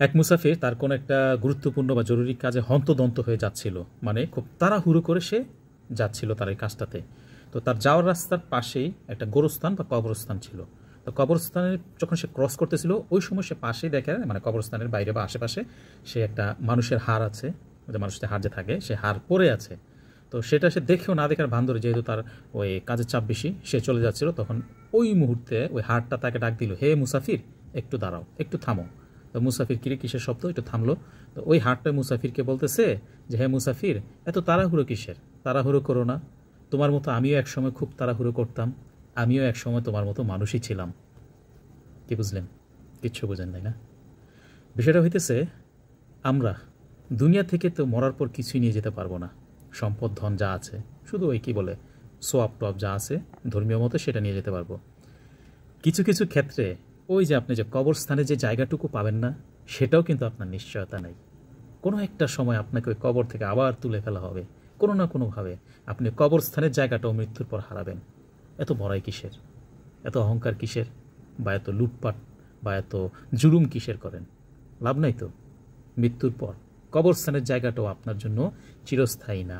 এক মুসাফির তার কোনো একটা গুরুত্বপূর্ণ বা জরুরি কাজে হন্তদন্ত হয়ে যাচ্ছিল, মানে খুব তাড়াহুড়ো করে সে যাচ্ছিল তার এই কাজটাতে। তো তার যাওয়ার রাস্তার পাশেই একটা গোরস্থান বা কবরস্থান ছিল। তো কবরস্থানের যখন সে ক্রস করতেছিল ওই সময় সে পাশেই দেখে, মানে কবরস্থানের বাইরে বা আশেপাশে সে একটা মানুষের হাড় আছে, যে মানুষের হাড় যে থাকে সে হাড় পড়ে আছে। তো সেটা সে দেখেও না দেখার ভান ধরে, যেহেতু তার ওই কাজের চাপ বেশি, সে চলে যাচ্ছিল। তখন ওই মুহূর্তে ওই হাড়টা তাকে ডাক দিল, হে মুসাফির, একটু দাঁড়াও, একটু থামো। তো মুসাফির কিসের শব্দ, একটু থামলো। তো ওই হাড়টা মুসাফিরকে বলতেছে যে, হে মুসাফির, এত তাড়াহুড়ো কিসের? তাড়াহুড়ো করো না, তোমার মতো আমিও একসময় খুব তাড়াহুড়ো করতাম, আমিও একসময় তোমার মতো মানুষই ছিলাম। কি বুঝলেন? কিচ্ছু বুঝেন নাই না? বিষয়টা হইতেছে, আমরা দুনিয়া থেকে তো মরার পর কিছুই নিয়ে যেতে পারবো না। সম্পদ ধন যা আছে, শুধু ওই কি বলে সোয়াব টপ যা আছে ধর্মীয় মতো, সেটা নিয়ে যেতে পারবো। কিছু কিছু ক্ষেত্রে ওই যে আপনি যে কবরস্থানে যে জায়গাটুকু পাবেন না, সেটাও কিন্তু আপনার নিশ্চয়তা নেই। কোনো একটা সময় আপনাকে ওই কবর থেকে আবার তুলে ফেলা হবে, কোনো না কোনোভাবে আপনি কবরস্থানের জায়গাটাও মৃত্যুর পর হারাবেন। এত বড়াই কিসের? এত অহংকার কিসের? বা এত লুটপাট বা এত জুলুম কিসের করেন? লাভ নাই তো। মৃত্যুর পর কবরস্থানের জায়গাটাও আপনার জন্য চিরস্থায়ী না।